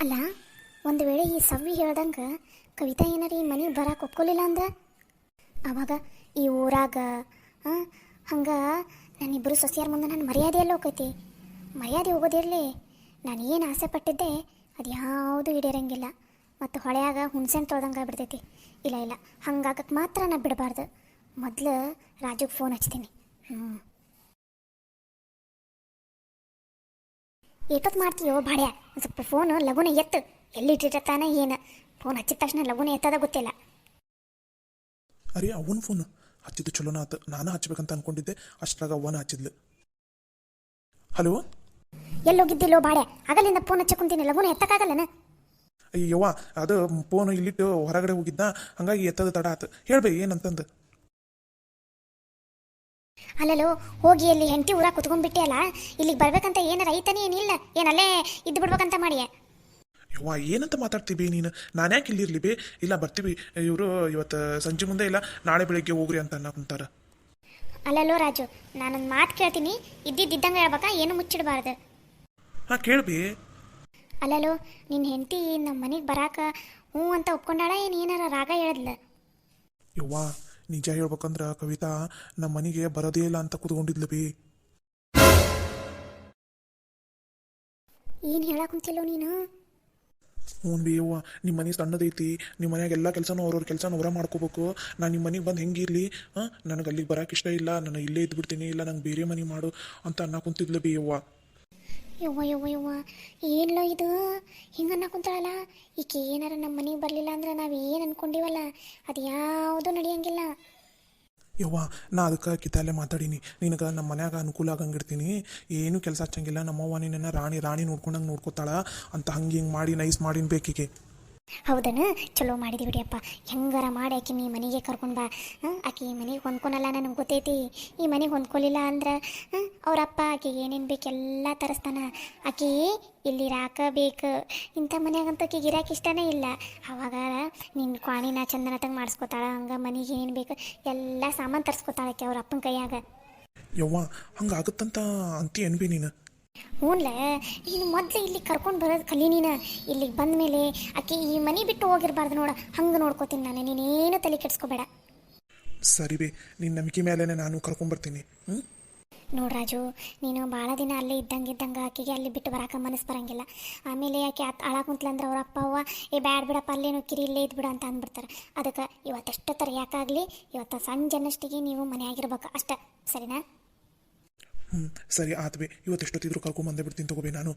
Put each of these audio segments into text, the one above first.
ಅಲ್ಲ, ಒಂದು ವೇಳೆ ಈ ಸವ್ವಿ ಹೇಳ್ದಂಗೆ ಕವಿತಾ ಏನಾರ ಈ ಮನೆಗೆ ಬರಕ್ಕೆ ಒಪ್ಕೊಲಿಲ್ಲ ಅಂದ್ರೆ ಆವಾಗ ಈ ಊರಾಗ ಹಂಗೆ ನಾನಿಬ್ಬರು ಸೊಸೆಯರ ಮುಂದೆ ನನ್ನ ಮರ್ಯಾದೆ ಎಲ್ಲ ಹೋಗೈತಿ. ಮರ್ಯಾದೆ ಹೋಗೋದಿರಲಿ, ನಾನು ಏನು ಆಸೆ ಪಟ್ಟಿದ್ದೆ ಅದು ಯಾವುದೂ ಈಡೇರಂಗಿಲ್ಲ. ಮತ್ತು ಹೊಳೆಯಾಗ ಹುಣ್ಸೆಣ್ಣು ತೊಳ್ದಂಗೆ ಆಗ್ಬಿಡ್ತೈತಿ. ಇಲ್ಲ ಇಲ್ಲ, ಹಂಗಾಗಕ್ಕೆ ಮಾತ್ರ ನಾನು ಬಿಡಬಾರ್ದು. ಮೊದಲು ರಾಜುಗೆ ಫೋನ್ ಹಚ್ತೀನಿ. ಏಟೊತ್ತು ಮಾಡ್ತೀಯೋ ಬಾಡ್ಯ, ಒಂದು ಸ್ವಲ್ಪ ಫೋನು ಲಗುನ ಎತ್ತು. ಎಲ್ಲಿ ಇಟ್ಟಿರ್ತಾನೆ ಏನು, ಫೋನ್ ಹಚ್ಚಿದ ತಕ್ಷಣ ಲಗುನ ಎತ್ತದ ಗೊತ್ತಿಲ್ಲ. ಅರೆ ಅವನ ಫೋನ್ ಹಚ್ಚಿದ್ದು ಚಲೋನ ಆತು. ನಾನು ಹಚ್ಬೇಕಂತ ಅನ್ಕೊಂಡಿದ್ದೆ, ಅಷ್ಟ್ರಾಗ ಅವನ ಹಚ್ಚಿದ್ಲು. ಹಲೋ, ಎಲ್ಲೋಗಿದ್ದಿಲ್ಲೋ ಬಾಡ್ಯ, ಆಗಲಿಂದ ಫೋನ್ ಹಚ್ಚ ಕುಂತೀನಿ, ಲಗುನ ಎತ್ತಕ್ಕಾಗಲ್ಲನ? ಅಯ್ಯವ್ವ, ಅದು ಫೋನ್ ಇಲ್ಲಿಟ್ಟು ಹೊರಗಡೆ ಹೋಗಿದ್ದ, ಹಂಗಾಗಿ ಎತ್ತದ ತಡ ಆತು. ಹೇಳ್ಬೇ ಏನಂತಂದು. ಅಲ್ಲೋ, ಹೋಗಿ ಅಲ್ಲಿ ಹೆಂಡತಿ ಊರಾಗ ಕುತ್ಕೊಂಡ್ಬಿಟ್ಟೆ ಅಲ್ಲ, ಇಲ್ಲಿಗೆ ಬರ್ಬೇಕಂತ ಏನಾರ ಐತಾನೆ ಏನಿಲ್ಲ, ಏನಲ್ಲೇ ಇದ್ದು ಬಿಡ್ಬೇಕಂತ ಮಾಡಿಯ? ಯವ್ವ ಏನಂತ ಮಾತಾಡ್ತೀವಿ ನೀನು? ನಾನು ಯಾಕೆ ಇಲ್ಲಿರ್ಲಿ ಬೇ? ಇಲ್ಲ ಬರ್ತೀವಿ, ಇವರು ಇವತ್ತು ಸಂಜೆ ಮುಂದೆ ಇಲ್ಲ ನಾಳೆ ಬೆಳಿಗ್ಗೆ ಹೋಗ್ರಿ ಅಂತ ಅನ್ನಕುಂತಾರ. ಅಲ್ಲಲ್ಲೋ ರಾಜು, ನಾನೊಂದು ಮಾತು ಕೇಳ್ತೀನಿ, ಇದ್ದಂಗೆ ಹೇಳ್ಬೇಕಾ, ಏನು ಮುಚ್ಚಿಡಬಾರ್ದು. ಹಾಂ ಕೇಳ್ಬಿ. ಅಲ್ಲಲ್ಲೋ, ನಿನ್ನ ಹೆಂಡತಿ ನಮ್ಮ ಮನೆಗೆ ಬರಾಕ ಹ್ಞೂ ಅಂತ ಒಪ್ಕೊಂಡಾಳ, ಏನಾರ ರಾಗ ಹೇಳದ್ಲ? ಯವ್ವ ನಿಜ ಹೇಳ್ಬೇಕಂದ್ರ ಕವಿತಾ ನಮ್ಮ ಮನೆಗೆ ಬರೋದೇ ಇಲ್ಲ ಅಂತ ಕೂತ್ಕೊಂಡಿದ್ಲು ಬಿ. ಏನು ಹೇಳಕುಂತಿಲ್ಲೋ ನೀನು? ಹ್ಞೂ ಬಿ ಯವ್ವ, ನಿಮ್ಮ ಮನೆ ಸಣ್ಣದೈತಿ, ನಿಮ್ಮ ಮನ್ಯಾಗ ಎಲ್ಲ ಕೆಲಸನೂ ಅವ್ರವ್ರ ಕೆಲಸನ ಅವರ ಮಾಡ್ಕೋಬೇಕು. ನಾನು ನಿಮ್ಮ ಮನೆಗೆ ಬಂದು ಹೆಂಗಿರ್ಲಿ? ನನಗೆ ಅಲ್ಲಿಗೆ ಬರೋಕೆ ಇಷ್ಟ ಇಲ್ಲ, ನಾನು ಇಲ್ಲೇ ಇದ್ಬಿಡ್ತೀನಿ, ಇಲ್ಲ ನಂಗೆ ಬೇರೆ ಮನೆ ಮಾಡು ಅಂತ ಅನ್ನಕುಂತಿದ್ಲು ಬಿ ಯವ್ವ. ಯವ್ವ ಯವ್ವ ಯವ್ವ, ಏನೋ ಇದು ಹಿಂಗನ್ನ ಕುಂತಾಳಲ್ಲ. ಈಕೆ ಏನಾರ ನಮ್ಮ ಮನೆಗೆ ಬರಲಿಲ್ಲ ಅಂದ್ರೆ ನಾವು ಏನು ಅನ್ಕೊಂಡಿವಲ್ಲ ಅದು ಯಾವುದೂ ನಡೆಯಂಗಿಲ್ಲ. ಯವ್ವ ನಾ ಅದಕ್ಕೆ ಕಿತ್ತಲ್ಲೇ ಮಾತಾಡೀನಿ, ನಿನಗೆ ನಮ್ಮ ಮನ್ಯಾಗ ಅನುಕೂಲ ಆಗಂಗಿರ್ತೀನಿ, ಏನು ಕೆಲಸ ಹಚ್ಚಂಗಿಲ್ಲ, ನಮ್ಮವ್ವ ನಿನ್ನ ರಾಣಿ ನೋಡ್ಕೊಂಡಂಗೆ ನೋಡ್ಕೋತಾಳ ಅಂತ ಹಂಗೆ ಹಿಂಗೆ ಮಾಡಿ ನೈಸ್ ಮಾಡಿನ ಬೇಕಿಗೆ. ಹೌದನ, ಚಲೋ ಮಾಡಿದಿ ಬಿಡಿಯಪ್ಪ. ಹೆಂಗಾರ ಮಾಡಿ ಆಕೆ ನೀ ಮನೆಗೆ ಕರ್ಕೊಂಡು ಬಾ. ಆಕೆ ಈ ಮನೆಗೆ ಹೊಂದ್ಕೊನಲ್ಲ, ನನಗೆ ಗೊತ್ತೈತಿ. ಈ ಮನೆಗೆ ಹೊಂದ್ಕೊಲಿಲ್ಲ ಅಂದ್ರೆ ಅವರಪ್ಪ ಆಕೆಗೆ ಏನೇನು ಬೇಕು ಎಲ್ಲ ತರಿಸ್ತಾನ. ಆಕೆ ಇಲ್ಲಿ ಬೇಕು. ಇಂಥ ಮನ್ಯಾಗಂತೂ ಆಕೆಗೆ ಇರಾಕೆ ಇಷ್ಟನೇ ಇಲ್ಲ. ಅವಾಗ ನಿನ್ನ ಕ್ವಾಣಿನ ಚಂದನತಂಗೆ ಮಾಡಿಸ್ಕೊತಾಳ, ಹಂಗೆ ಮನೆಗೆ ಏನೇನು ಬೇಕು ಎಲ್ಲ ಸಾಮಾನು ತರಿಸ್ಕೊತಾಳ ಆಕೆ ಅವ್ರ ಅಪ್ಪನ ಕೈಯಾಗ. ಯವ್ವ ಹಂಗಾಗುತ್ತಂತ ಅಂತಿ ಅನ್ಬಿ ನೀನು? ಹ್ಞೂನ್ಲ, ನೀನು ಮೊದಲು ಇಲ್ಲಿಗೆ ಕರ್ಕೊಂಡು ಬರೋದು ಕಲಿ. ನೀನು ಇಲ್ಲಿಗೆ ಬಂದ ಮೇಲೆ ಆಕೆ ಈ ಮನೆ ಬಿಟ್ಟು ಹೋಗಿರಬಾರ್ದು ನೋಡ, ಹಂಗೆ ನೋಡ್ಕೋತೀನಿ ನಾನು. ನೀನೇನು ತಲೆ ಕೆಡಿಸ್ಕೋಬೇಡ. ಸರಿ ಬಿ, ನಿನ್ನ ನಂಬಿಕೆ ಮೇಲೆ ನಾನು ಕರ್ಕೊಂಬರ್ತೀನಿ. ನೋಡ್ರಾಜು, ನೀನು ಭಾಳ ದಿನ ಅಲ್ಲೇ ಇದ್ದಂಗೆ ಆಕೆಗೆ ಅಲ್ಲಿ ಬಿಟ್ಟು ಬರಾಕ ಮನಸ್ಸು ಬರಂಗಿಲ್ಲ. ಆಮೇಲೆ ಆಕೆ ಕುಂತ್ಲಂದ್ರೆ ಅವ್ರ ಅಪ್ಪ ಅವ್ವ ಬ್ಯಾಡ್ ಬಿಡಪ್ಪ ಅಲ್ಲೇನು ಕಿರಿ ಇಲ್ಲೇ ಇದ್ಬಿಡ ಅಂತ ಅಂದ್ಬಿಡ್ತಾರೆ. ಅದಕ್ಕೆ ಇವತ್ತೆಷ್ಟೊತ್ತರ ಯಾಕಾಗಲಿ ಇವತ್ತು ಸಂಜೆನಷ್ಟಿಗೆ ನೀವು ಮನೆ ಆಗಿರ್ಬೇಕು ಅಷ್ಟೆ, ಸರಿನಾ? ಸರಿ ಆತ್ ಬಿ, ಇವತ್ತೆಷ್ಟೊತ್ತಿದ್ರು ಕರ್ಕೊಂಬಂದೇ ಬಿಡ್ತೀನಿ ತಗೋಬಿ ನಾನು.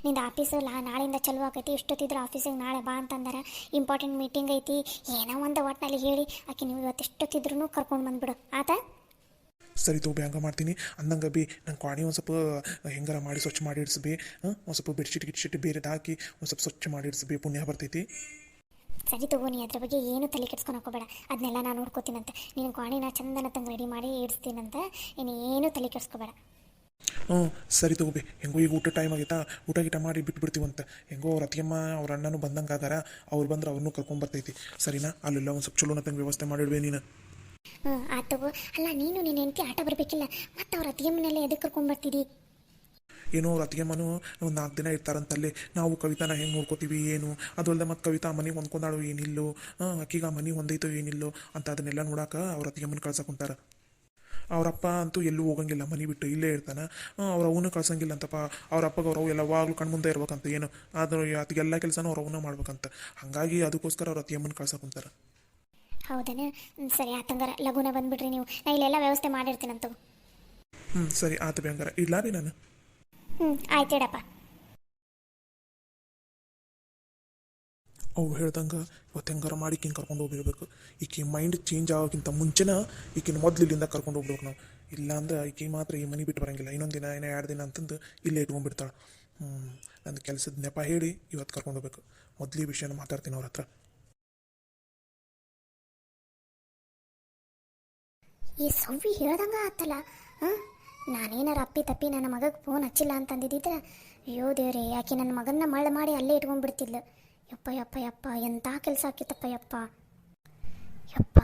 ನಿಂದು ಆಫೀಸು ನಾಳೆಯಿಂದ ಚಲೋ ಆಕೈತಿ. ಎಷ್ಟೊತ್ತಿದ್ರು ಆಫೀಸಿಗೆ ನಾಳೆ ಬಾ ಅಂತಂದಾರ, ಇಂಪಾರ್ಟೆಂಟ್ ಮೀಟಿಂಗ್ ಐತಿ, ಏನೋ ಒಂದು ಒಟ್ಟಿನಲ್ಲಿ ಹೇಳಿ ಆಕೆ ನೀವು ಇವತ್ತೆಷ್ಟೊತ್ತಿದ್ರು ಕರ್ಕೊಂಡು ಬಂದುಬಿಡು, ಆತ? ಸರಿ ತಗೋಬಿ, ಹಂಗೆ ಮಾಡ್ತೀನಿ. ಅಂದಂಗೆ ಬಿ ನಂಗೆ ಕ್ವಾಣಿ ಒಂದು ಸ್ವಲ್ಪ ಹೆಂಗಾರ ಮಾಡಿ ಸ್ವಚ್ಛ ಮಾಡಿ ಇಡಿಸ್ಬಿ. ಒಂದು ಸ್ವಲ್ಪ ಬೆಡ್ಶೀಟ್ ಬೇರೆದು ಹಾಕಿ ಒಂದು ಸ್ವಲ್ಪ ಸ್ವಚ್ಛ ಮಾಡಿ ಇಡಿಸ್ಬಿ, ಪುಣ್ಯ ಬರ್ತೈತಿ. ಸರಿ ತಗೋ, ನೀ ಅದ್ರ ಬಗ್ಗೆ ಏನು ತಲೆ ಕೆಡ್ಸ್ಕೊಂಡು ಹೋಗ್ಬೇಡ, ಅದನ್ನೆಲ್ಲ ನಾನು ನೋಡ್ಕೋತೀನಂತೆ. ನೀನು ಕ್ವಾಣಿನ ಚಂದನ ತಂದು ರೆಡಿ ಮಾಡಿ ಇಡಿಸ್ತೀನಂತೆ, ನೀನು ಏನು ತಲೆ ಕೆಡ್ಸ್ಕೋಬೇಡ. ಸರಿ ತಗೋಬಿ. ಹೆಂಗೋ ಈಗ ಊಟ ಟೈಮ್ ಆಗೈತಾ, ಊಟ ಮಾಡಿ ಬಿಟ್ಬಿಡ್ತೀವಂತ. ಹೆಂಗೋ ಅವ್ರ ಅತ್ತಿಯಮ್ಮ ಅವ್ರ ಅಣ್ಣನೂ ಬಂದಂಗೆ ಆಗಾರ, ಅವ್ರು ಬಂದ್ರೆ ಅವ್ರನ್ನೂ ಕರ್ಕೊಂಬರ್ತೈತಿ. ಸರಿನಾ? ಅಲ್ಲೆಲ್ಲ ಒಂದು ಸ್ವಲ್ಪ ಚಲೋನ ತಂಗೆ ವ್ಯವಸ್ಥೆ ಮಾಡಿಡ್ಬೇ ನೀನು. ಆತು ತಗೋ. ಅಲ್ಲ, ನೀನು ನಿನ್ನ ಹೆಂಡತಿ ಆಟ ಬರಬೇಕಿಲ್ಲ, ಮತ್ತು ಅವ್ರ ಅತ್ತಿಯಮ್ಮನೆಲ್ಲ ಎದಕ್ಕೆ ಕರ್ಕೊಂಬರ್ತಿದ್ದಿ? ಏನೋ ಅವ್ರ ಅತ್ತಿಗೆಮ್ಮನೂ ಒಂದು 4 ದಿನ ಇರ್ತಾರಂತಲ್ಲೇ. ನಾವು ಕವಿತಾನ ಹೆಂಗೆ ನೋಡ್ಕೋತೀವಿ ಏನು, ಅದು ಅಲ್ಲದೆ ಮತ್ತು ಕವಿತಾ ಮನೆಗೆ ಹೊಂದ್ಕೊಂಡಾಳು ಏನಿಲ್ಲೋ, ಅಕ್ಕಿಗ ಮನೆ ಹೊಂದೈತೋ ಏನಿಲ್ಲೋ ಅಂತ ಅದನ್ನೆಲ್ಲ ನೋಡಕ್ಕೆ ಅವ್ರ ಅತ್ತಿಗೆಮ್ಮನ ಕಳ್ಸಕೊಂತಾರ. ಅವರಪ್ಪ ಅಂತೂ ಎಲ್ಲೂ ಹೋಗಂಗಿಲ್ಲ, ಮನೆ ಬಿಟ್ಟು ಇಲ್ಲೇ ಇರ್ತಾನೆ. ಅವ್ರ ಅವನು ಕಳ್ಸಂಗಿಲ್ಲ ಅಂತಪ್ಪ. ಅವ್ರ ಅಪ್ಪಗೆ ಅವ್ರವು ಎಲ್ಲವಾಗಲೂ ಕಣ್ಮುಂದೆ ಇರ್ಬೇಕಂತ, ಏನು ಆದ್ರೆ ಅದಕ್ಕೆಲ್ಲ ಕೆಲಸನೂ ಅವ್ರ ಅವನ್ನ ಮಾಡ್ಬೇಕಂತ. ಹಾಗಾಗಿ ಅದಕ್ಕೋಸ್ಕರ ಅವ್ರ ಅತ್ತಿಗೆಮ್ಮನ ಕಳ್ಸಕೊಂತಾರ. ಹೌದನ? ಸರಿ ಆತಂಗಾರ ಲಗುನ ಬಂದುಬಿಡ್ರಿ ನೀವು, ನಾ ಇಲ್ಲೆಲ್ಲ ವ್ಯವಸ್ಥೆ ಮಾಡಿರ್ತೀನಂತ. ಸರಿ ಆತ ಬಿ, ಹಂಗಾರ ಇಡ್ಲಾ ರೀ ನಾನು? ಆಯ್ತು ಹೇಳಪ್ಪ. ಅವು ಹೇಳ್ದಂಗೆ ಇವತ್ತು ಹೆಂಗಾರ ಮಾಡಿ ಈಕಿನ ಕರ್ಕೊಂಡು ಹೋಗಿರ್ಬೇಕು. ಈಕಿ ಮೈಂಡ್ ಚೇಂಜ್ ಆಗೋಕ್ಕಿಂತ ಮುಂಚೆನ ಈಕಿನ ಮೊದಲು ಇಲ್ಲಿಂದ ಕರ್ಕೊಂಡು ಹೋಗ್ಬೇಕು ನಾವು. ಇಲ್ಲಾಂದ್ರೆ ಈಕಿ ಮಾತ್ರ ಈ ಮನೆ ಬಿಟ್ಟು ಬರೋಂಗಿಲ್ಲ. ಇನ್ನೊಂದು ದಿನ 2 ದಿನ ಅಂತಂದು ಇಲ್ಲೇ ಇಟ್ಕೊಂಡ್ಬಿಡ್ತಾಳೆ. ನನ್ನ ಕೆಲಸದ ನೆಪ ಹೇಳಿ ಇವತ್ತು ಕರ್ಕೊಂಡು ಹೋಗ್ಬೇಕು. ಮೊದಲು ಈ ವಿಷಯನ ಮಾತಾಡ್ತೀನಿ ಅವ್ರ ಹತ್ರ. ಈ ಸವ್ವಿ ಹೇಳ್ದಂಗೆ ಆತಲ್ಲ. ನಾನೇನಾರು ತಪ್ಪಿ ನನ್ನ ಮಗಗೆ ಫೋನ್ ಹಚ್ಚಿಲ್ಲ ಅಂತಂದಿದ್ದಿದ್ರೆ, ಅಯ್ಯೋ ದೇವ್ರೆ, ಯಾಕೆ ನನ್ನ ಮಗನ್ನ ಮಳ್ಳು ಮಾಡಿ ಅಲ್ಲೇ ಇಟ್ಕೊಂಡ್ಬಿಡ್ತಿದ್ಲು. ಯಪ್ಪ ಯಪ್ಪ ಯಪ್ಪ, ಎಂಥ ಕೆಲಸ ಆಕಿತ್ತಪ್ಪ ಯಪ್ಪ ಯಪ್ಪ.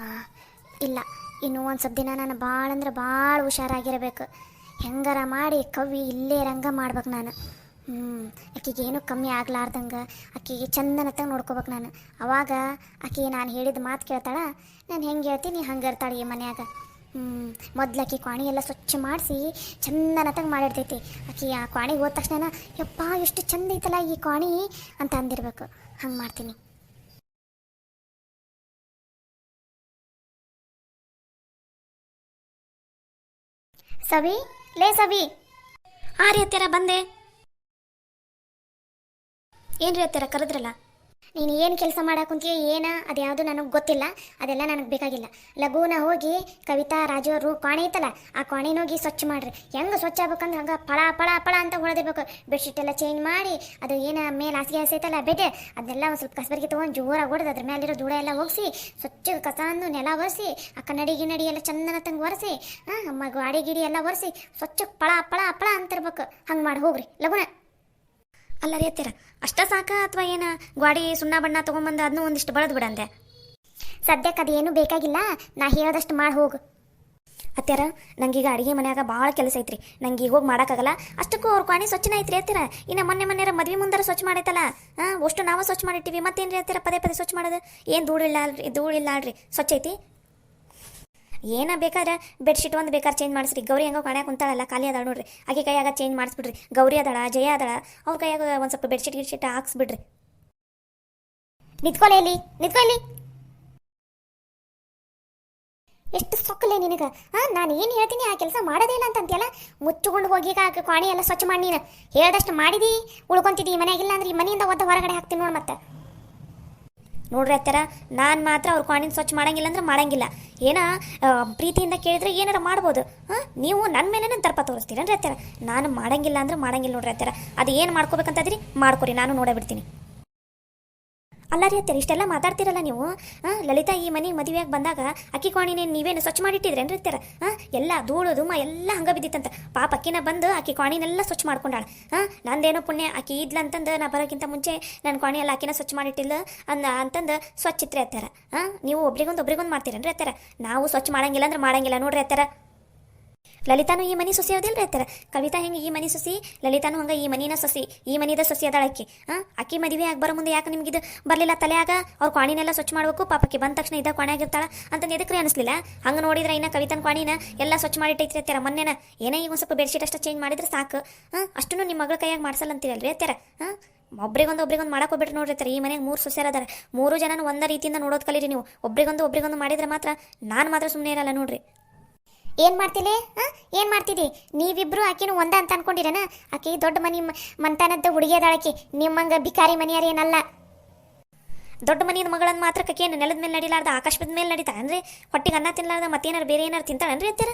ಇಲ್ಲ, ಇನ್ನೂ ಒಂದು ಸ್ವಲ್ಪ ದಿನ ನಾನು ಭಾಳ ಅಂದ್ರೆ ಭಾಳ ಹುಷಾರಾಗಿರಬೇಕು. ಹೆಂಗಾರ ಮಾಡಿ ಕವಿ ಇಲ್ಲೇ ರಂಗ ಮಾಡ್ಬೇಕು ನಾನು. ಆಕಿಗೆ ಏನೂ ಕಮ್ಮಿ ಆಗ್ಲಾರ್ದಂಗೆ ಆಕಿಗೆ ಚಂದನತ್ತಾಗ ನೋಡ್ಕೋಬೇಕು ನಾನು. ಅವಾಗ ಆಕೆ ನಾನು ಹೇಳಿದ ಮಾತು ಕೇಳ್ತಾಳ, ನಾನು ಹೆಂಗೆ ಹೇಳ್ತೀನಿ ಹಂಗೆ ಇರ್ತಾಳೆ ಈ ಮನ್ಯಾಗ. ಮೊದ್ಲು ಆಕಿ ಕ್ವಾಣಿ ಎಲ್ಲ ಸ್ವಚ್ಛ ಮಾಡಿಸಿ ಚಂದನತ್ತಾಗ ಮಾಡಿರ್ತೈತಿ. ಆಕಿ ಆ ಕ್ವಾಣಿಗೆ ಹೋದ ತಕ್ಷಣ ಯಪ್ಪ ಎಷ್ಟು ಚಂದ ಐತಲ್ಲ ಈ ಕ್ವಾಣಿ ಅಂತ ಅಂದಿರ್ಬೇಕು. ಹಂಗೆ ಮಾಡ್ತೀನಿ. ಸವಿ, ಲೇ ಸವಿ. ಹಾಂ ರೀ ಅತ್ಯಾರ, ಬಂದೆ. ಏನು ರೀ ಅತ್ಯಾರ ಕರೆದ್ರಲ್ಲ? ನೀನು ಏನು ಕೆಲಸ ಮಾಡಾಕುಂತೀಯ ಏನು ಅದ್ಯಾವುದು ನನಗೆ ಗೊತ್ತಿಲ್ಲ, ಅದೆಲ್ಲ ನನಗೆ ಬೇಕಾಗಿಲ್ಲ. ಲಘೂನ ಹೋಗಿ ಕವಿತಾ ರಾಜು ಅವರು ಕ್ವಾಣಿ ಐತಲ್ಲ ಆ ಕ್ವಾಣಿನ ಹೋಗಿ ಸ್ವಚ್ಛ ಮಾಡಿರಿ. ಹೆಂಗೆ ಸ್ವಚ್ಛ ಆಗ್ಬೇಕಂದ್ರೆ ಹಂಗೆ ಪಳ ಪಳ ಪಳ ಅಂತ ಹೊಡೆದಿರ್ಬೇಕು. ಬೆಡ್ಶೀಟ್ ಎಲ್ಲ ಚೇಂಜ್ ಮಾಡಿ ಅದು ಏನು ಮೇಲೆ ಹಾಸಿಗೆ ಐತಲ್ಲ ಬೆಡ್, ಅದನ್ನೆಲ್ಲ ಒಂದು ಸ್ವಲ್ಪ ಕಸಬರಿಗೆ ತೊಗೊಂಡು ಜೋರಾಗಿ ಹೊಡೆದು ಅದ್ರ ಮೇಲಿರೋ ಧೂಳ ಎಲ್ಲ ಹೋಗಿಸಿ ಸ್ವಚ್ಛ ಕಸಾನು ನೆಲ ಒರೆಸಿ ಆ ಕನ್ನಡಿ ಗಿನ್ನಡಿ ಎಲ್ಲ ಚಂದನ ತಂಗೆ ಒರೆಸಿ ಗಾಡಿ ಗಿಡಿ ಎಲ್ಲ ಒರೆಸಿ ಸ್ವಚ್ಛ ಪಳ ಪಳ ಪಳ ಅಂತಿರ್ಬೇಕು. ಹಂಗೆ ಮಾಡಿ ಹೋಗ್ರಿ ಲಘುನ. ಅಲ್ಲ ರೀ ಅತ್ತೀರ, ಅಷ್ಟ ಸಾಕ ಅಥವಾ ಏನು ಗಾಡಿ ಸುಣ್ಣ ಬಣ್ಣ ತೊಗೊಂಬಂದು ಅದನ್ನೂ ಒಂದಿಷ್ಟು ಬಳದು ಬಿಡಂದೆ? ಸದ್ಯಕ್ಕೆ ಅದೇನು ಬೇಕಾಗಿಲ್ಲ, ನಾ ಹೇಳೋದಷ್ಟು ಮಾಡಿ ಹೋಗು. ಅತ್ಯಾರ, ನಂಗೀಗ ಅಡುಗೆ ಮನ್ಯಾಗ ಭಾಳ ಕೆಲಸ ಐತ್ರಿ, ನಂಗೆ ಈಗ ಹೋಗಿ ಮಾಡೋಕ್ಕಾಗಲ್ಲ. ಅಷ್ಟಕ್ಕೂ ಅವ್ರ ಕ್ವಾಣಿ ಸ್ವಚ್ಛನ ಐತ್ರಿ ಅತ್ತೀರ. ಇನ್ನು ಮೊನ್ನೆ ಮದ್ವೆ ಮುಂದಾರ ಸ್ವಚ್ಛ ಮಾಡೈತಲ್ಲ, ಅಷ್ಟು ನಾವು ಸ್ವಚ್ಛ ಮಾಡಿಟ್ಟಿವಿ. ಮತ್ತೇನು ರೀ ಅತ್ತೀರ ಪದೇ ಪದೇ ಸ್ವಚ್ಛ ಮಾಡೋದು? ಏನು ಧೂಳಿಲ್ಲ ಅಲ್ರಿ, ಸ್ವಚ್ಛ ಐತಿ. ಏನ ಬೇಕಾದ್ರೆ ಬೆಡ್ಶೀಟ್ ಒಂದು ಬೇಕಾದ್ರೆ ಚೇಂಜ್ ಮಾಡಿಸ್ರಿ. ಗೌರಿ ಹೆಂಗೋ ಕಾಣ್ಯಾಕ ಕುಂತಾಳಲ್ಲ, ಖಾಲಿ ಅದಾಳ ನೋಡ್ರಿ, ಆಕೆ ಕೈಯಾಗ ಚೇಂಜ್ ಮಾಡಿಸ್ಬಿಡ್ರಿ. ಗೌರಿ ಅದಾಳ, ಜಯ ಅದಾಳ, ಅವ್ರ ಕೈಯಾಗ ಒಂದು ಸ್ವಲ್ಪ ಬೆಡ್ಶೀಟ್ ಹಾಕ್ಸ್ಬಿಡ್ರಿ. ನಿಂತ್ಕೊಳ್ಳಿ. ಎಷ್ಟು ಸೊಕ್ಕಲೆ ನಿನಗೆ. ನಾನು ಏನು ಹೇಳ್ತೀನಿ ಆ ಕೆಲಸ ಮಾಡೋದೇ ಇಲ್ಲ ಅಂತಂತೀಯಲ್ಲ. ಮುಚ್ಚುಕೊಂಡು ಹೋಗಿ ಕ್ವಾಣಿ ಎಲ್ಲ ಸ್ವಚ್ಛ ಮಾಡಿ ನೀನು ಹೇಳ್ದಷ್ಟು ಮಾಡಿದಿ ಉಳ್ಕೊಂತಿದ್ದಿ. ಈ ಮನೆಯಾಗಿಲ್ಲ ಅಂದ್ರೆ ಈ ಮನೆಯಿಂದ ಒದ್ದ ಹೊರಗಡೆ ಹಾಕ್ತೀನಿ ನೋಡಿ. ಮತ್ತೆ ನೋಡ್ರಿ ಅತ್ತರ, ನಾನು ಮಾತ್ರ ಅವ್ರ ಕ್ವಾಣಿನ ಸ್ವಚ್ಛ ಮಾಡಂಗಿಲ್ಲ ಅಂದ್ರೆ ಮಾಡಂಗಿಲ್ಲ. ಏನ ಪ್ರೀತಿಯಿಂದ ಕೇಳಿದ್ರೆ ಏನಾರ ಮಾಡ್ಬೋದು. ನೀವು ನನ್ನ ಮೇಲೆ ತರ್ಪ ತೋರಿಸ್ತೀರನ್ರಿ ಅತ್ತರ. ನಾನು ಮಾಡಂಗಿಲ್ಲ ಅಂದ್ರೆ ಮಾಡಂಗಿಲ್ಲ ನೋಡ್ರಿ ಅತ್ತರ. ಅದು ಏನು ಮಾಡ್ಕೋಬೇಕಂತದ್ರಿ ಮಾಡ್ಕೊರಿ, ನಾನು ನೋಡೇ ಬಿಡ್ತೀನಿ. ಅಲ್ಲ ರೀ ಅತ್ತರ, ಇಷ್ಟೆಲ್ಲ ಮಾತಾಡ್ತಿರಲ್ಲ ನೀವು. ಲಲಿತಾ ಈ ಮನೆ ಮದುವೆಯಾಗಿ ಬಂದಾಗ ಅಕ್ಕಿ ಕ್ವಾಣಿನೇ ನೀವೇನು ಸ್ವಚ್ಛ ಮಾಡಿಟ್ಟಿದ್ರೇನ್ರಿ ಅತ್ತರ? ಎಲ್ಲ ಧೂಳು ಧೂಮ ಎಲ್ಲ ಹಂಗೆ ಬಿದ್ದಿತ್ತಂತ. ಪಾಪ ಅಕ್ಕಿನ ಬಂದು ಅಕ್ಕಿ ಕ್ವಾಣಿನೆಲ್ಲ ಸ್ವಚ್ಛ ಮಾಡ್ಕೊಂಡಾಳ. ನಂದೇನೋ ಪುಣ್ಯ ಆಕಿ ಇದ್ಲಂತಂದು ನಾ ಬರೋಕ್ಕಿಂತ ಮುಂಚೆ ನನ್ನ ಕ್ವಾಣಿ ಎಲ್ಲ ಅಕ್ಕಿನ ಸ್ವಚ್ಛ ಮಾಡಿಟ್ಟಿಲ್ಲ ಅಂತಂದು ಸ್ವಚ್ಛ ಇತ್ರಿ ಅತ್ತರ. ನೀವು ಒಬ್ರಿಗೊಂದು ಮಾಡ್ತೀರೇನ್ರಿ ಅತ್ತರ? ನಾವು ಸ್ವಚ್ಛ ಮಾಡಂಗಿಲ್ಲ ಅಂದ್ರೆ ಮಾಡಂಗಿಲ್ಲ ನೋಡ್ರಿ ಅತ್ತರ. ಲಲಿತಾನು ಈ ಮನೆ ಸೊಸಿ ಅದಿಲ್ರಿ ಅತ್ತರ. ಕವಿತಾ ಹೆಂಗೆ ಈ ಮನೆ ಸೊಸಿ, ಲಲಿತಾನು ಹಂಗೆ ಈ ಮನಿನ ಸೊಸಿ, ಈ ಮನಿದ ಸೊಸಿ ಅದಾಳ ಅಕ್ಕಿ. ಅಕ್ಕಿ ಮದುವೆ ಆಗಿ ಬರೋ ಮುಂದೆ ಯಾಕೆ ನಿಮ್ಗಿದು ಬರಲಿಲ್ಲ ತಲೆಯಾಗ? ಅವ್ರ ಕ್ವಾಣಿನೆಲ್ಲ ಸ್ವಚ್ಛ ಮಾಡಬೇಕು, ಪಾಪಕ್ಕೆ ಬಂದ ತಕ್ಷಣ ಇದ್ದ ಕ್ವಾಣಿಯಾಗಿರ್ತಾಳ ಅಂತಂದು ಎದಕ್ರಿ ಅನಿಸ್ಲಿಲ್ಲ? ಹಂಗೆ ನೋಡಿದ್ರೆ ಇನ್ನು ಕವಿತನ ಕ್ವಾಣಿನ ಎಲ್ಲ ಸ್ವಚ್ಛ ಮಾಡಿಟ್ಟೈತ್ರಿ ಅತ್ತರ. ಮೊನ್ನೆನ ಏನೇ ಈಗ ಒಂದು ಸ್ವಲ್ಪ ಬೆಡ್ಶೀಟ್ ಅಷ್ಟು ಚೇಂಜ್ ಮಾಡಿದ್ರೆ ಸಾಕು. ಅಷ್ಟನ್ನು ನಿಮ್ಮ ಮಗಳ ಕೈಯಾಗ ಮಾಡ್ಸಲ್ಲ ಅಂತೀರಲ್ರಿ ಅತ್ತರ. ಒಬ್ರಿಗೊಂದು ಮಾಡಕ್ಕೆ ಹೋಗ್ಬಿಟ್ರೆ ನೋಡ್ರಿ ಅತ್ತರ. ಈ ಮನೆಗೆ 3 ಸೊಸೆಯರ್ ಅದಾರ, 3 ಜನನು ಒಂದೇ ರೀತಿಯಿಂದ ನೋಡೋದು ಕಲೀರಿ ನೀವು. ಒಬ್ರಿಗೊಂದು ಮಾಡಿದ್ರೆ ಮಾತ್ರ ನಾನು ಮಾತ್ರ ಸುಮ್ಮನೆ ಇರಲ್ಲ ನೋಡ್ರಿ. ಏನು ಮಾಡ್ತಿಲೆ? ಏನು ಮಾಡ್ತಿದ್ದಿ? ನೀವಿಬ್ರು ಆಕಿನೂ ಒಂದ ಅಂತ ಅನ್ಕೊಂಡಿರೇನ? ಆಕಿ ದೊಡ್ಡ ಮನಿ ಮಂತಾನದ್ದು ಹುಡುಗಿ ಅದಾಳಕಿ, ನಿಮ್ಮಂಗ ಬಿಕಾರಿ ಮನೆಯಾರ ಏನಲ್ಲ. ದೊಡ್ಡ ಮನೆಯ ಮಗಳನ್ನ ಮಾತ್ರ ಕಕ್ಕೇನು ನೆಲದ ಮೇಲೆ ನಡಿಲಾರ್ದ ಆಕಾಶದ ಮೇಲೆ ನಡೀತಾ ಅಂದ್ರೆ ಹೊಟ್ಟಿಗೆ ಅನ್ನ ತಿನ್ಲಾರ್ದ ಮತ್ತೇನಾರು ಬೇರೆ ಏನಾರು ತಿಂತಾಳನ್ರಿ ಅತ್ತರ?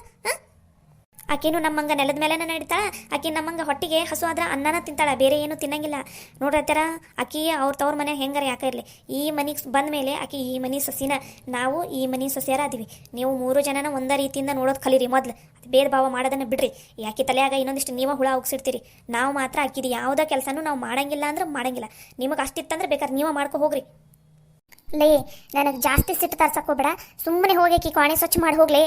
ಆಕಿನೂ ನಮ್ಮಂಗ ನೆಲದ ಮೇಲೆನ ನಡೀತಾಳ. ಆಕಿ ನಮ್ಮಂಗ ಹೊಟ್ಟಿಗೆ ಹಸು ಆದ್ರೆ ಅನ್ನನ ತಿಂತಾಳ, ಬೇರೆ ಏನು ತಿನ್ನಂಗಿಲ್ಲ ನೋಡ್ರಿ ಅತ್ತರ. ಆಕಿ ಅವ್ರ ತವ್ರ ಮನೆ ಹೆಂಗಾರ ಯಾಕೆ ಇರಲಿ, ಈ ಮನೆಗೆ ಬಂದ ಮೇಲೆ ಆಕಿ ಈ ಮನೆ ಸೊಸಿನ, ನಾವು ಈ ಮನೆ ಸೊಸೆಯರ ಅದೀವಿ. ನೀವು 3 ಜನನ ಒಂದೇ ರೀತಿಯಿಂದ ನೋಡೋದು ಕಲೀರಿ ಮೊದ್ಲು. ಅದು ಭೇದ ಭಾವ ಮಾಡೋದನ್ನು ಬಿಡ್ರಿ. ಯಾಕೆ ತಲೆಯಾಗ ಇನ್ನೊಂದಿಷ್ಟು ನೀವು ಹುಳ ಹೋಗ್ಸಿರ್ತೀರಿ. ನಾವು ಮಾತ್ರ ಆಕಿದು ಯಾವುದೇ ಕೆಲಸನೂ ನಾವು ಮಾಡಂಗಿಲ್ಲ ಅಂದ್ರೆ ಮಾಡಂಗಿಲ್ಲ. ನಿಮಗೆ ಅಷ್ಟಿತ್ತಂದ್ರೆ ಬೇಕಾದ್ರೆ ನೀವು ಮಾಡ್ಕೊ ಹೋಗ್ರಿ. ಲೇ, ನನಗೆ ಜಾಸ್ತಿ ಸಿಟ್ಟು ತರ್ಸಕ್ಕೆ ಹೋಗ್ಬೇಡ. ಸುಮ್ಮನೆ ಹೋಗಿ ಆಕಿ ಕ್ವಾಣಿ ಸ್ವಚ್ಛ ಮಾಡಿ ಹೋಗ್ಲೇ.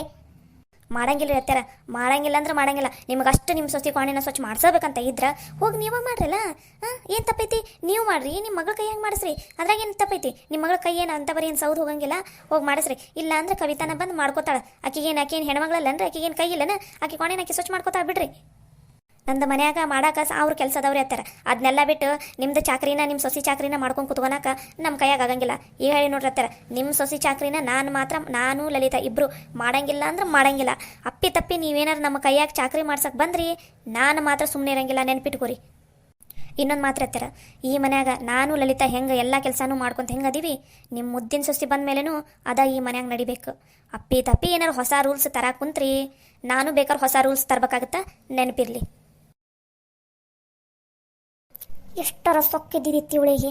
ಮಾಡಂಗಿಲ್ಲ ಅತ್ತರ, ಮಾಡಂಗಿಲ್ಲ ಅಂದ್ರೆ ಮಾಡಂಗಿಲ್ಲ. ನಿಮಗೆ ಅಷ್ಟು ನಿಮ್ಮ ಸೊಸಿ ಕ್ವಾಣಿನ ಸ್ವಚ್ಛ ಮಾಡಿಸಬೇಕಂತ ಇದ್ರೆ ಹೋಗಿ ನೀವೇ ಮಾಡ್ರಲ್ಲ. ಏನು ತಪ್ಪೈತಿ? ನೀವು ಮಾಡ್ರಿ, ನಿಮ್ಮ ಮಗಳ ಕೈ ಹೆಂಗೆ ಮಾಡಿಸ್ರಿ, ಅದ್ರಾಗ ಏನು ತಪ್ಪೈತಿ? ನಿಮ್ಮ ಮಗಳ ಕೈ ಏನು ಅಂತ ಬರೀ ಏನು ಸೌದು ಹೋಗಂಗಿಲ್ಲ, ಹೋಗಿ ಮಾಡಿಸ್ರಿ. ಇಲ್ಲ ಅಂದ್ರೆ ಕವಿತಾನ ಬಂದು ಮಾಡ್ಕೋತಾಳ. ಆಕಿಗೇನು ಹೆಣ್ಮಗಳಲ್ಲ ಅಂದ್ರೆ ಆಕಿಗೇನು ಕೈ ಇಲ್ಲನ? ಆಕಿ ಕ್ವಾಣಿನ ಆಕಿ ಸ್ವಚ್ಛ ಮಾಡ್ಕೋತಾಳ ಬಿಡ್ರಿ. ನಂದು ಮನ್ಯಾಗ ಮಾಡಾಕ 1000 ಕೆಲಸ ಅದಾವ್ರಿ ಅತ್ತರ. ಅದನ್ನೆಲ್ಲ ಬಿಟ್ಟು ನಿಮ್ದು ಚಾಕ್ರಿನ, ನಿಮ್ಮ ಸೊಸಿ ಚಾಕ್ರಿನ ಮಾಡ್ಕೊಂಡು ಕುತ್ಕೊಳಕ ನಮ್ಮ ಕೈಯಾಗ ಆಗಂಗಿಲ್ಲ. ಈಗ ಹೇಳಿ ನೋಡ್ರಿ ಅತ್ತರ, ನಿಮ್ಮ ಸೊಸಿ ಚಾಕ್ರಿನ ನಾನು ಲಲಿತಾ ಇಬ್ಬರು ಮಾಡಂಗಿಲ್ಲ ಅಂದ್ರೆ ಮಾಡಂಗಿಲ್ಲ. ಅಪ್ಪಿ ತಪ್ಪಿ ನೀವೇನಾರು ನಮ್ಮ ಕೈಯಾಗ ಚಾಕ್ರಿ ಮಾಡ್ಸಕ್ಕೆ ಬಂದ್ರಿ, ನಾನು ಮಾತ್ರ ಸುಮ್ಮನೆ ಇರಂಗಿಲ್ಲ, ನೆನ್ಪಿಟ್ಕೋರಿ. ಇನ್ನೊಂದು ಮಾತ್ರ ಅತ್ತರ, ಈ ಮನ್ಯಾಗ ನಾನು ಲಲಿತಾ ಹೆಂಗೆ ಎಲ್ಲ ಕೆಲಸನೂ ಮಾಡ್ಕೊಂತ ಹೆಂಗೆ ಅದೀವಿ, ನಿಮ್ಮ ಮುದ್ದಿನ ಸೊಸಿ ಬಂದ ಮೇಲೇನು ಅದ ಈ ಮನ್ಯಾಗ ನಡಿಬೇಕು. ಅಪ್ಪಿ ತಪ್ಪಿ ಏನಾರು ಹೊಸ ರೂಲ್ಸ್ ತರಕ್ಕೆ ಕುಂತ್ರಿ, ನಾನು ಬೇಕಾದ್ರೆ ಹೊಸ ರೂಲ್ಸ್ ತರಬೇಕಾಗತ್ತಾ, ನೆನಪಿರಲಿ. ಎಷ್ಟರ ಸೊಕ್ಕಿದ್ದಿತ್ತು ಇವಳಿಗೆ.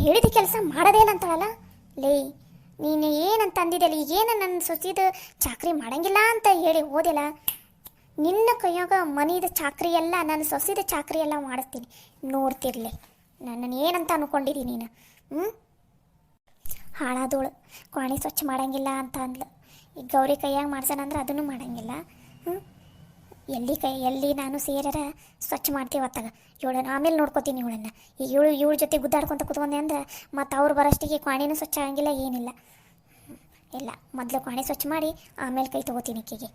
ಹೇಳಿದ ಕೆಲಸ ಮಾಡೋದೇ ಇಲ್ಲ ಅಂತಾಳಲ್ಲ. ಲೇ, ನೀನು ಏನಂತ ಅಂದಿದ್ದಲ್ಲ, ಈಗೇನು ನನ್ನ ಸೊಸಿದು ಚಾಕ್ರಿ ಮಾಡಂಗಿಲ್ಲ ಅಂತ ಹೇಳಿ ಹೋದೆಲ್ಲ, ನಿನ್ನ ಕೈಯಾಗ ಮನಿದ ಚಾಕ್ರಿ ಎಲ್ಲ, ನನ್ನ ಸೊಸಿದ ಚಾಕ್ರಿ ಎಲ್ಲ ಮಾಡಿಸ್ತೀನಿ, ನೋಡ್ತಿರ್ಲಿ. ನನ್ನನ್ನು ಏನಂತ ಅನ್ಕೊಂಡಿದ್ದೀನಿ ನೀನು? ಹಾಳಾದೋಳು, ಕ್ವಾಣಿ ಸ್ವಚ್ಛ ಮಾಡಂಗಿಲ್ಲ ಅಂತ ಅಂದ್ಲು. ಈಗ ಗೌರಿ ಕೈಯಾಗ ಮಾಡ್ಸೋಣಂದ್ರೆ ಅದನ್ನು ಮಾಡಂಗಿಲ್ಲ. ಎಲ್ಲಿ ನಾನು ಸೇರರ ಸ್ವಚ್ಛ ಮಾಡ್ತೀವಿ ಹೊತ್ತಾಗ ಇವಳನ್ನ ಆಮೇಲೆ ನೋಡ್ಕೋತೀನಿ ಇವಳನ್ನು. ಈಗ ಇವಳ ಜೊತೆ ಗುದ್ದಾಡ್ಕೊತ ಕೂತ್ಕೊಂಡೆ ಅಂದ್ರೆ ಮತ್ತು ಅವ್ರು ಬರೋಷ್ಟಿಗೆ ಕ್ವಾಣಿನೂ ಸ್ವಚ್ಛ ಆಗಂಗಿಲ್ಲ, ಏನಿಲ್ಲ. ಇಲ್ಲ, ಮೊದಲು ಕ್ವಾಣಿ ಸ್ವಚ್ಛ ಮಾಡಿ ಆಮೇಲೆ ಕೈ ತೊಗೋತೀನಿ ಈಕೆಗೆ.